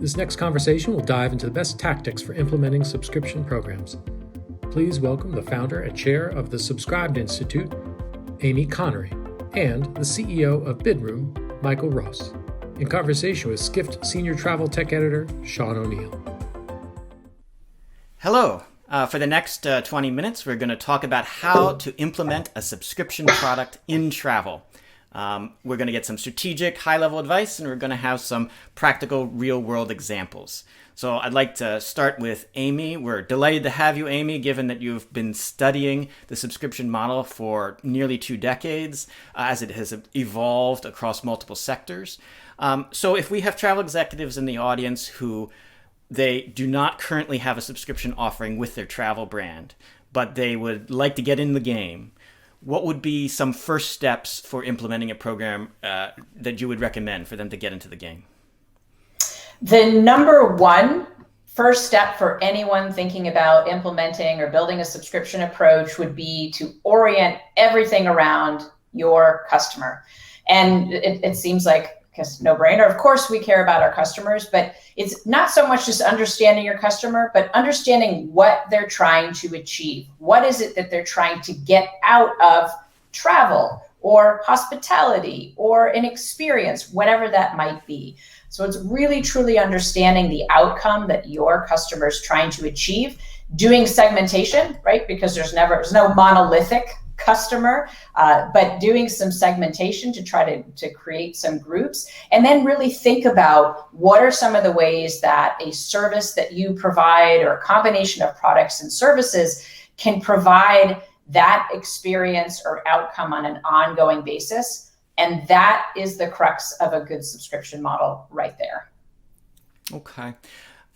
This next conversation will dive into the best tactics for implementing subscription programs. Please welcome the founder and chair of the Subscribed Institute, Amy Connery, and the CEO of Bidroom, Michael Ross, in conversation with Skift Senior Travel Tech Editor, Sean O'Neill. Hello. For the next 20 minutes, we're going to talk about how to implement a subscription product in travel. We're going to get some strategic, high-level advice, and we're going to have some practical, real-world examples. So I'd like to start with Amy. We're delighted to have you, Amy, given that you've been studying the subscription model for nearly 2 decades, as it has evolved across multiple sectors. So if we have travel executives in the audience who they do not currently have a subscription offering with their travel brand, but they would like to get in the game, what would be some first steps for implementing a program that you would recommend for them to get into the game? The number one first step for anyone thinking about implementing or building a subscription approach would be to orient everything around your customer. And it seems like a no-brainer. Of course, we care about our customers, but it's not so much just understanding your customer, but understanding what they're trying to achieve. What is it that they're trying to get out of travel or hospitality or an experience, whatever that might be. So it's really truly understanding the outcome that your customer is trying to achieve, doing segmentation, right? Because there's no monolithic customer, but doing some segmentation to try to create some groups, and then really think about what are some of the ways that a service that you provide or a combination of products and services can provide that experience or outcome on an ongoing basis. And that is the crux of a good subscription model right there. Okay.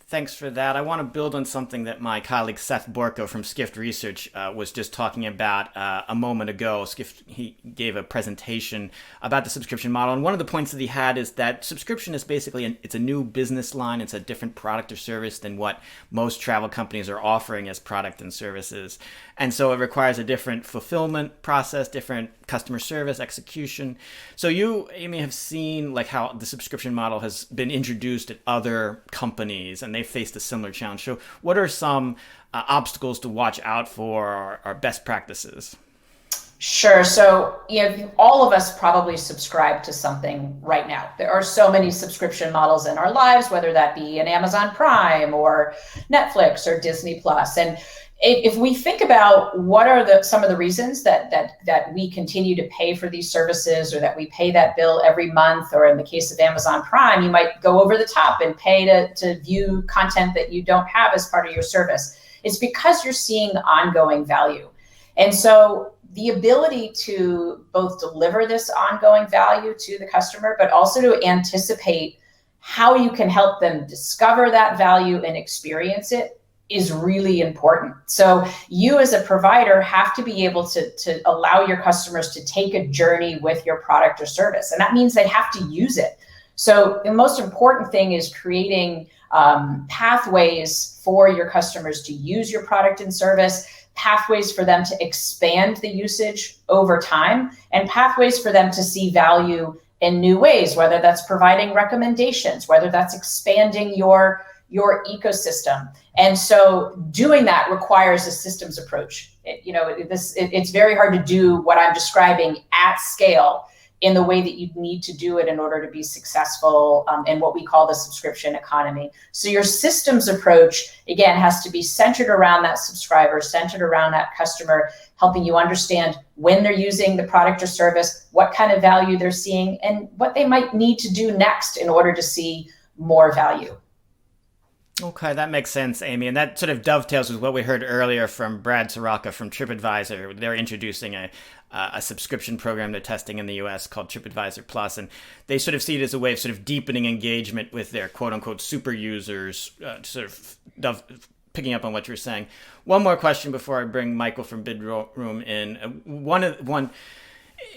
Thanks for that. I want to build on something that my colleague Seth Borko from Skift Research was just talking about a moment ago. Skift, he gave a presentation about the subscription model, and one of the points that he had is that subscription is basically it's a new business line. It's a different product or service than what most travel companies are offering as product and services, and so it requires a different fulfillment process, different customer service execution. So you, Amy, have seen like how the subscription model has been introduced at other companies, and they faced a similar challenge. So what are some obstacles to watch out for or best practices? Sure. So all of us probably subscribe to something right now. There are so many subscription models in our lives, whether that be an Amazon Prime or Netflix or Disney Plus. And if we think about what are some of the reasons that we continue to pay for these services, or that we pay that bill every month, or in the case of Amazon Prime, you might go over the top and pay to view content that you don't have as part of your service. It's because you're seeing ongoing value. And so the ability to both deliver this ongoing value to the customer, but also to anticipate how you can help them discover that value and experience it is really important. So you as a provider have to be able to allow your customers to take a journey with your product or service. And that means they have to use it. So the most important thing is creating pathways for your customers to use your product and service, pathways for them to expand the usage over time, and pathways for them to see value in new ways, whether that's providing recommendations, whether that's expanding your ecosystem. And so doing that requires a systems approach. It's very hard to do what I'm describing at scale in the way that you need to do it in order to be successful in what we call the subscription economy. So your systems approach, again, has to be centered around that subscriber, centered around that customer, helping you understand when they're using the product or service, what kind of value they're seeing, and what they might need to do next in order to see more value. Okay, that makes sense, Amy. And that sort of dovetails with what we heard earlier from Brad Soraka from TripAdvisor. They're introducing a subscription program they're testing in the US called TripAdvisor Plus. And they sort of see it as a way of sort of deepening engagement with their quote unquote super users, picking up on what you're saying. One more question before I bring Michael from Bidroom in.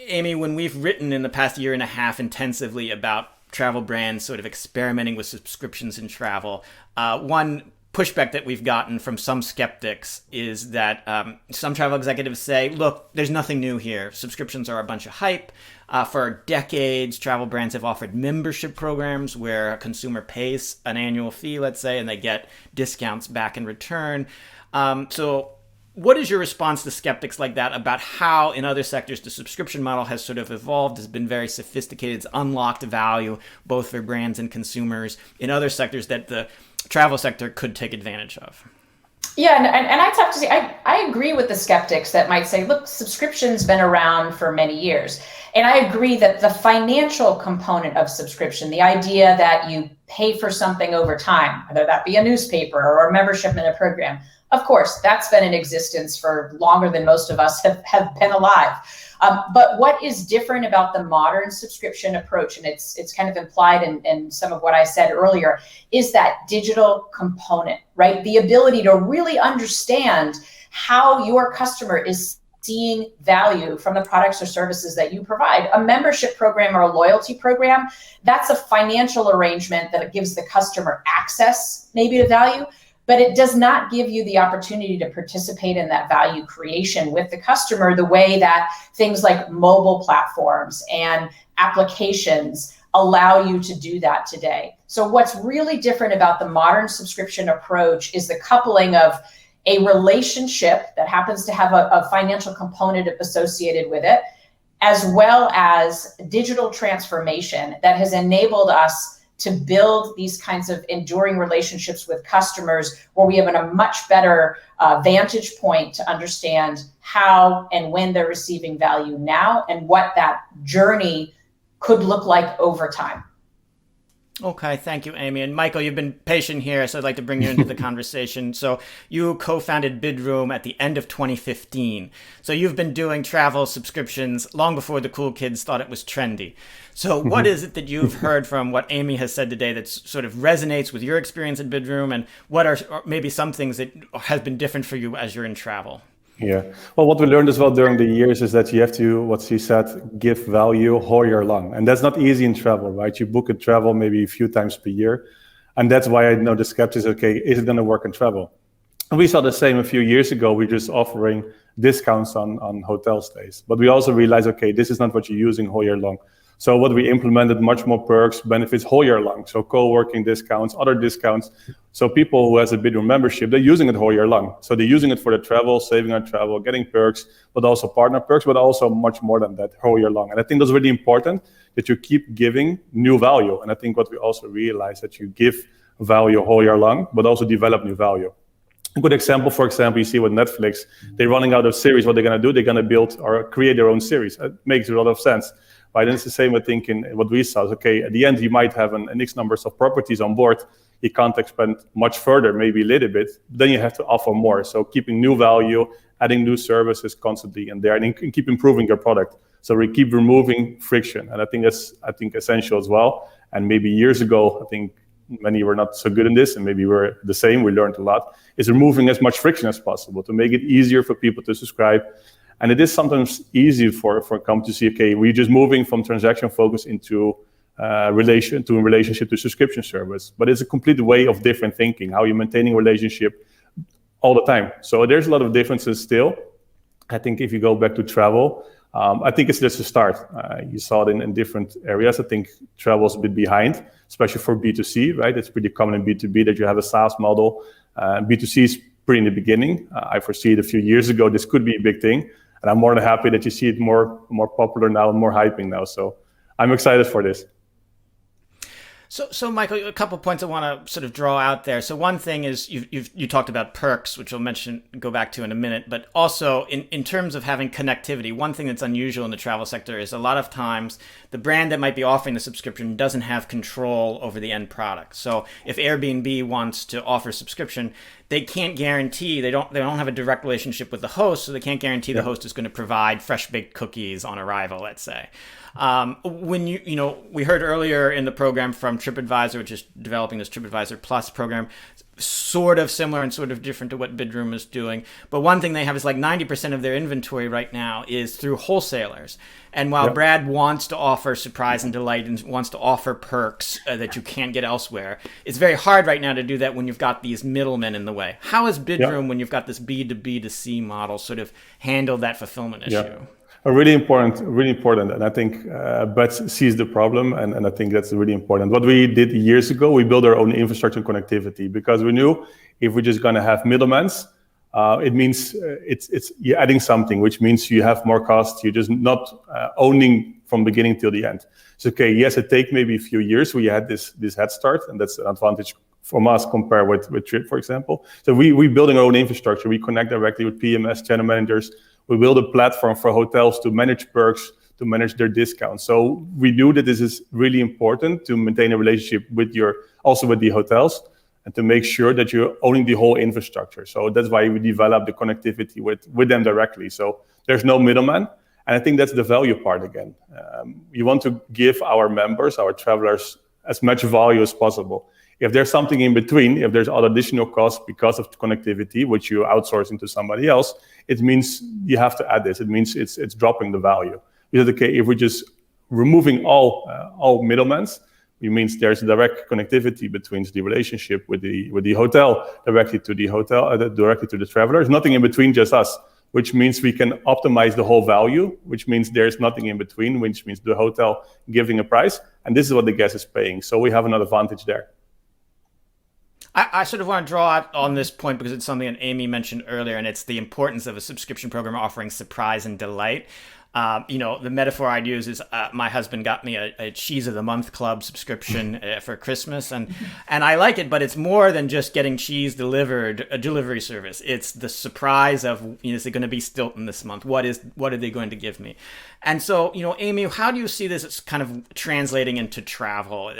Amy, when we've written in the past year and a half intensively about travel brands sort of experimenting with subscriptions in travel, one pushback that we've gotten from some skeptics is that some travel executives say, look, there's nothing new here. Subscriptions are a bunch of hype. For decades, travel brands have offered membership programs where a consumer pays an annual fee, let's say, and they get discounts back in return. So what is your response to skeptics like that about how in other sectors the subscription model has sort of evolved, has been very sophisticated, it's unlocked value both for brands and consumers in other sectors that the travel sector could take advantage of? Yeah, and I have to say, I agree with the skeptics that might say, look, subscription's been around for many years. And I agree that the financial component of subscription, the idea that you pay for something over time, whether that be a newspaper or a membership in a program, of course, that's been in existence for longer than most of us have been alive. But what is different about the modern subscription approach, and it's kind of implied in some of what I said earlier, is that digital component, right? The ability to really understand how your customer is seeing value from the products or services that you provide. A membership program or a loyalty program, that's a financial arrangement that gives the customer access maybe to value, but it does not give you the opportunity to participate in that value creation with the customer the way that things like mobile platforms and applications allow you to do that today. So what's really different about the modern subscription approach is the coupling of a relationship that happens to have a financial component associated with it, as well as digital transformation that has enabled us to build these kinds of enduring relationships with customers where we have a much better vantage point to understand how and when they're receiving value now and what that journey could look like over time. Okay, thank you, Amy. And Michael, you've been patient here, so I'd like to bring you into the conversation. So you co-founded Bidroom at the end of 2015. So you've been doing travel subscriptions long before the cool kids thought it was trendy. So what is it that you've heard from what Amy has said today that sort of resonates with your experience at Bidroom, and what are maybe some things that have been different for you as you're in travel? Yeah. Well, what we learned as well during the years is that you have to, what she said, give value all year long. And that's not easy in travel, right? You book a travel maybe a few times per year. And that's why I know the skeptics, okay, is it going to work in travel? And we saw the same a few years ago. We're just offering discounts on hotel stays. But we also realized, okay, this is not what you're using all year long. So what we implemented, much more perks, benefits whole year long. So co-working discounts, other discounts. So people who has a Bidroom membership, they're using it whole year long. So they're using it for the travel, saving on travel, getting perks, but also partner perks, but also much more than that whole year long. And I think that's really important that you keep giving new value. And I think what we also realize that you give value whole year long, but also develop new value. A good example, for example, you see with Netflix, they're running out of series. What they're going to do, they're going to build or create their own series. It makes a lot of sense. Right, and it's the same, I think, in what we saw. Okay, at the end, you might have an X numbers of properties on board. You can't expand much further, maybe a little bit. Then you have to offer more. So keeping new value, adding new services constantly in there, and keep improving your product. So we keep removing friction, and I think that's essential as well. And maybe years ago, I think many were not so good in this, and maybe we're the same. We learned a lot. Is removing as much friction as possible to make it easier for people to subscribe. And it is sometimes easy for a company to see, okay, we're just moving from transaction focus into a relationship to subscription service. But it's a complete way of different thinking, how you're maintaining relationship all the time. So there's a lot of differences still. I think if you go back to travel, I think it's just a start. You saw it in different areas. I think travel is a bit behind, especially for B2C, right? It's pretty common in B2B that you have a SaaS model. B2C is pretty in the beginning. I foresee it a few years ago. This could be a big thing. And I'm more than happy that you see it more popular now and more hyping now. So I'm excited for this. So Michael, a couple of points I want to sort of draw out there. So one thing is you talked about perks, which we'll go back to in a minute, but also in terms of having connectivity, one thing that's unusual in the travel sector is a lot of times the brand that might be offering the subscription doesn't have control over the end product. So if Airbnb wants to offer subscription, they can't guarantee, they don't have a direct relationship with the host, so they can't guarantee the host is going to provide fresh baked cookies on arrival, let's say. When we heard earlier in the program from TripAdvisor, which is developing this TripAdvisor Plus program, sort of similar and sort of different to what Bidroom is doing. But one thing they have is like 90% of their inventory right now is through wholesalers. And while Brad wants to offer surprise and delight and wants to offer perks that you can't get elsewhere, it's very hard right now to do that when you've got these middlemen in the way. How is Bidroom, when you've got this B2B2C model, sort of handled that fulfillment issue? Really important. And I think Bud sees the problem, and I think that's really important. What we did years ago, we built our own infrastructure and connectivity, because we knew if we're just going to have middlemen, it means you're adding something, which means you have more costs. You're just not owning from beginning till the end. So, okay, yes, it takes maybe a few years. We had this head start, and that's an advantage from us compared with Trip, for example. So we building our own infrastructure. We connect directly with PMS, channel managers. We build a platform for hotels to manage perks, to manage their discounts. So we knew that this is really important to maintain a relationship with also with the hotels, and to make sure that you're owning the whole infrastructure. So that's why we developed the connectivity with them directly. So there's no middleman. And I think that's the value part again. You want to give our members, our travelers, as much value as possible. If there's something in between, if there's other additional costs because of connectivity, which you outsource into somebody else, it means you have to add this. It means it's dropping the value. Because, okay, if we're just removing all middlemen, it means there's direct connectivity between the relationship with the hotel, directly to the travelers, nothing in between, just us, which means we can optimize the whole value, which means there's nothing in between, which means the hotel giving a price, and this is what the guest is paying. So we have another advantage there. I sort of want to draw out on this point because it's something that Amy mentioned earlier, and it's the importance of a subscription program offering surprise and delight. The metaphor I'd use is my husband got me a Cheese of the Month Club subscription for Christmas, and I like it, but it's more than just getting cheese delivered, a delivery service. It's the surprise of, is it going to be Stilton this month? What are they going to give me? And so, Amy, how do you see this as kind of translating into travel?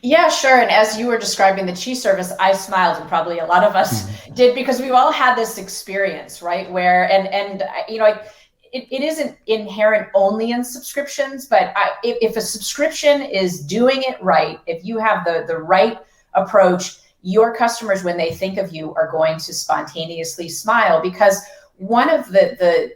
Yeah, sure. And as you were describing the cheese service, I smiled, and probably a lot of us did, because we've all had this experience, right? Where, it isn't inherent only in subscriptions, but if a subscription is doing it right, if you have the right approach, your customers, when they think of you, are going to spontaneously smile, because one of the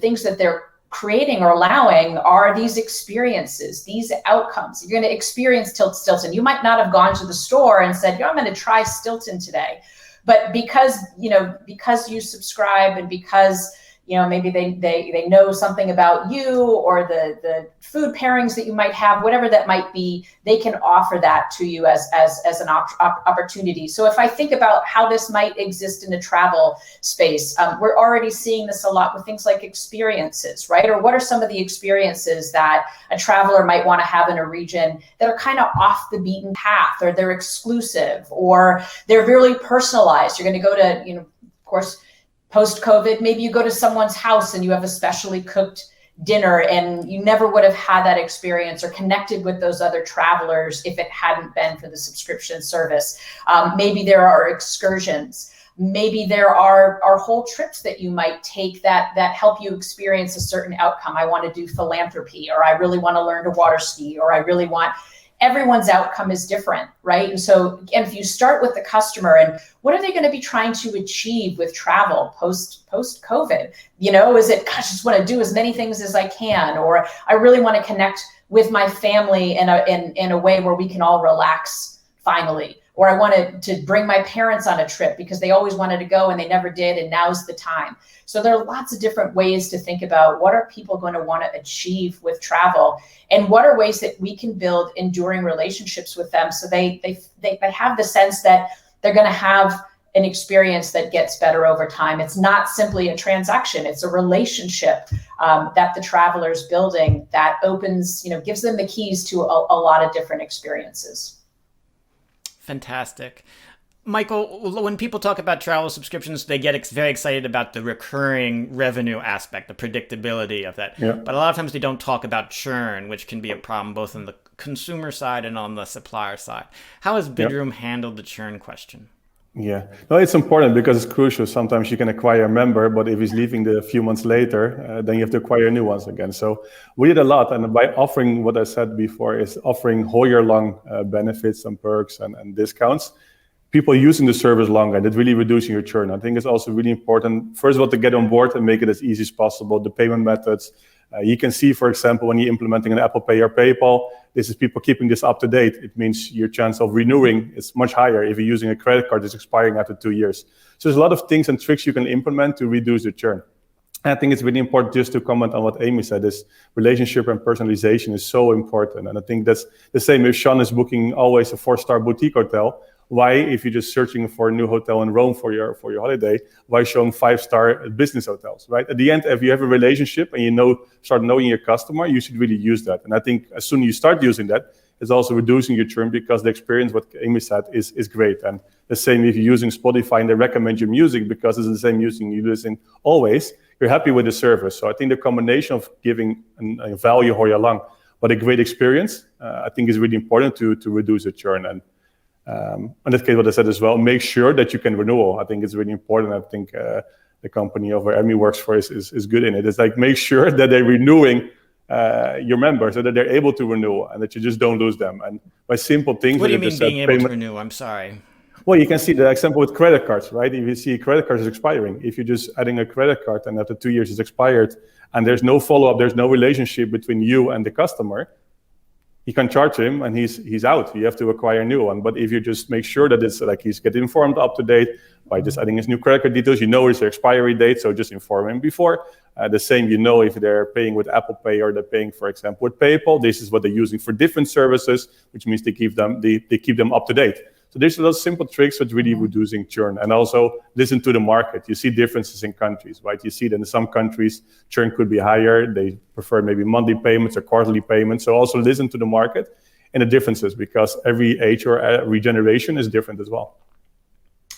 things that they're creating or allowing are these experiences, these outcomes. You're going to experience Stilton. You might not have gone to the store and said, I'm going to try Stilton today. But because you subscribe, and because maybe they know something about you, or the food pairings that you might have, whatever that might be, they can offer that to you as an opportunity. So if I think about how this might exist in the travel space, we're already seeing this a lot with things like experiences, right? Or what are some of the experiences that a traveler might want to have in a region that are kind of off the beaten path, or they're exclusive, or they're really personalized. You're going to go to, of course, post-COVID, maybe you go to someone's house and you have a specially cooked dinner, and you never would have had that experience or connected with those other travelers if it hadn't been for the subscription service. Maybe there are excursions. Maybe there are whole trips that you might take that help you experience a certain outcome. I want to do philanthropy, or I really want to learn to water ski, or I really want... Everyone's outcome is different, right? And so, again, if you start with the customer, and what are they going to be trying to achieve with travel post-COVID? Is it, gosh, I just want to do as many things as I can, or I really want to connect with my family in a way where we can all relax finally, or I wanted to bring my parents on a trip because they always wanted to go and they never did, and now's the time. So there are lots of different ways to think about what are people going to want to achieve with travel, and what are ways that we can build enduring relationships with them, so they have the sense that they're going to have an experience that gets better over time. It's not simply a transaction, it's a relationship that the traveler's building that opens, gives them the keys to a lot of different experiences. Fantastic. Michael, when people talk about travel subscriptions, they get very excited about the recurring revenue aspect, the predictability of that. Yeah. But a lot of times they don't talk about churn, which can be a problem both on the consumer side and on the supplier side. How has Bidroom handled the churn question? Yeah, no, it's important because it's crucial. Sometimes you can acquire a member, but if he's leaving a few months later, then you have to acquire new ones again. So we did a lot, and by offering what I said before is offering whole year long benefits and perks and discounts, people using the service longer, and it's really reducing your churn. I think it's also really important, first of all, to get on board and make it as easy as possible. The payment methods, you can see, for example, when you're implementing an Apple Pay or PayPal, this is people keeping this up to date. It means your chance of renewing is much higher if you're using a credit card that's expiring after 2 years. So there's a lot of things and tricks you can implement to reduce the churn. And I think it's really important just to comment on what Amy said, is relationship and personalization is so important. And I think that's the same if Sean is booking always a 4-star boutique hotel. Why, if you're just searching for a new hotel in Rome for your holiday, why showing 5-star business hotels, right? At the end, if you have a relationship and start knowing your customer, you should really use that. And I think as soon as you start using that, it's also reducing your churn because the experience, what Amy said, is great. And the same if you're using Spotify and they recommend your music because it's the same music you listen always, you're happy with the service. So I think the combination of giving a value all year long, but a great experience, I think is really important to reduce the churn. And in that case, what I said as well, make sure that you can renew. I think it's really important. I think the company over Emmy works for is good in it. It's like make sure that they're renewing your members so that they're able to renew and that you just don't lose them. And by simple things. What do you mean being able to renew? I'm sorry. Well, you can see the example with credit cards, right? If you see a credit card is expiring, if you're just adding a credit card and after 2 years it's expired and there's no follow-up, there's no relationship between you and the customer, you can charge him and he's out. You have to acquire a new one. But if you just make sure that it's like he's getting informed up to date by just adding his new credit card details, his expiry date, so just inform him before. The same, if they're paying with Apple Pay or they're paying, for example, with PayPal, this is what they're using for different services, which means they keep them up to date. So there's a lot of simple tricks that's really reducing churn. And also listen to the market. You see differences in countries, right? You see that in some countries, churn could be higher. They prefer maybe monthly payments or quarterly payments. So also listen to the market and the differences because every age or every generation is different as well.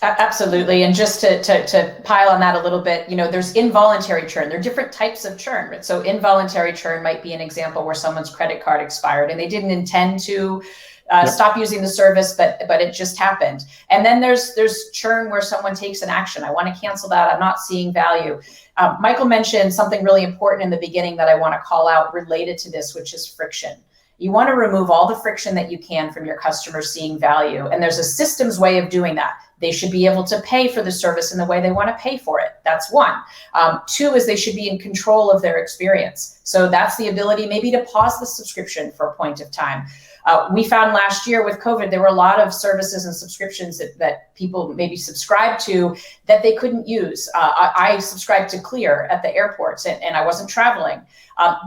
Absolutely. And just to pile on that a little bit, there's involuntary churn. There are different types of churn. Right? So involuntary churn might be an example where someone's credit card expired and they didn't intend to stop using the service, but it just happened. And then there's churn where someone takes an action. I want to cancel that. I'm not seeing value. Michael mentioned something really important in the beginning that I want to call out related to this, which is friction. You want to remove all the friction that you can from your customers seeing value. And there's a systems way of doing that. They should be able to pay for the service in the way they want to pay for it. That's one. Two is they should be in control of their experience. So that's the ability maybe to pause the subscription for a point of time. We found last year with COVID, there were a lot of services and subscriptions that people maybe subscribed to that they couldn't use. I subscribed to Clear at the airports and I wasn't traveling.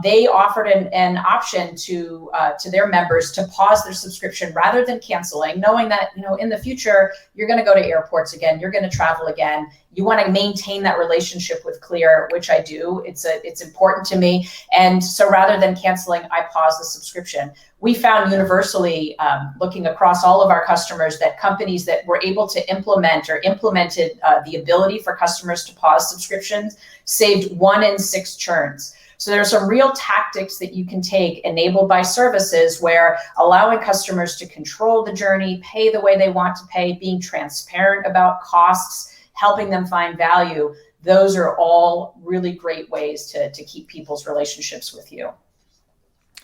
They offered an option to their members to pause their subscription rather than canceling, knowing that in the future you're going to go to airports again, you're going to travel again. You want to maintain that relationship with Clear, which I do. It's important to me. And so rather than canceling, I pause the subscription. We found universally, looking across all of our customers, that companies that were able to implemented the ability for customers to pause subscriptions saved 1 in 6 churns. So there are some real tactics that you can take enabled by services where allowing customers to control the journey, pay the way they want to pay, being transparent about costs, helping them find value. Those are all really great ways to keep people's relationships with you.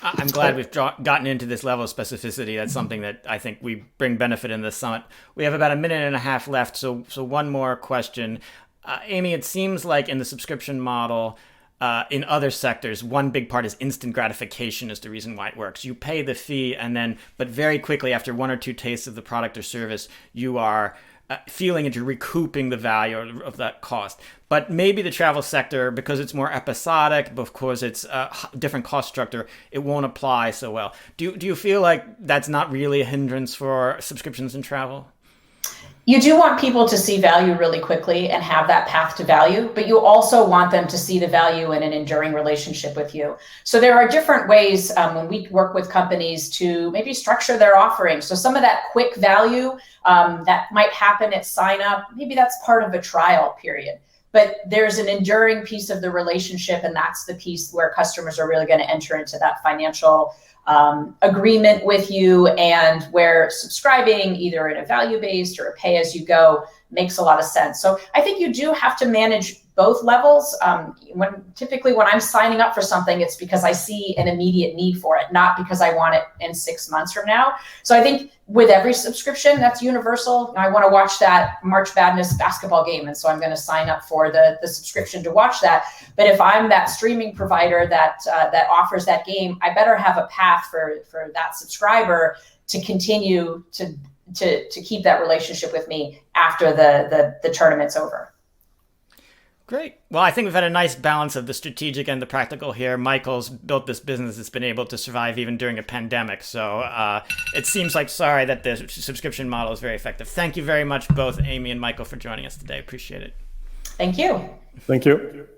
I'm glad we've gotten into this level of specificity. That's something that I think we bring benefit in this summit. We have about a minute and a half left. So one more question. Amy, it seems like in the subscription model, in other sectors, one big part is instant gratification is the reason why it works. You pay the fee but very quickly after 1 or 2 tastes of the product or service, you are feeling that you're recouping the value of that cost. But maybe the travel sector, because it's more episodic, because it's a different cost structure, it won't apply so well. Do you feel like that's not really a hindrance for subscriptions in travel? You do want people to see value really quickly and have that path to value, but you also want them to see the value in an enduring relationship with you. So there are different ways when we work with companies to maybe structure their offerings. So some of that quick value that might happen at sign up, maybe that's part of a trial period. But there's an enduring piece of the relationship, and that's the piece where customers are really going to enter into that financial agreement with you, and where subscribing either in a value-based or a pay-as-you-go makes a lot of sense. So I think you do have to manage both levels. Typically when I'm signing up for something, it's because I see an immediate need for it, not because I want it in 6 months from now. So I think with every subscription, that's universal. I want to watch that March Madness basketball game, and so I'm going to sign up for the subscription to watch that. But if I'm that streaming provider that offers that game, I better have a path for that subscriber to continue to keep that relationship with me after the tournament's over. Great. Well, I think we've had a nice balance of the strategic and the practical here. Michael's built this business that's been able to survive even during a pandemic. So it seems like, sorry, that the subscription model is very effective. Thank you very much, both Amy and Michael, for joining us today. Appreciate it. Thank you. Thank you.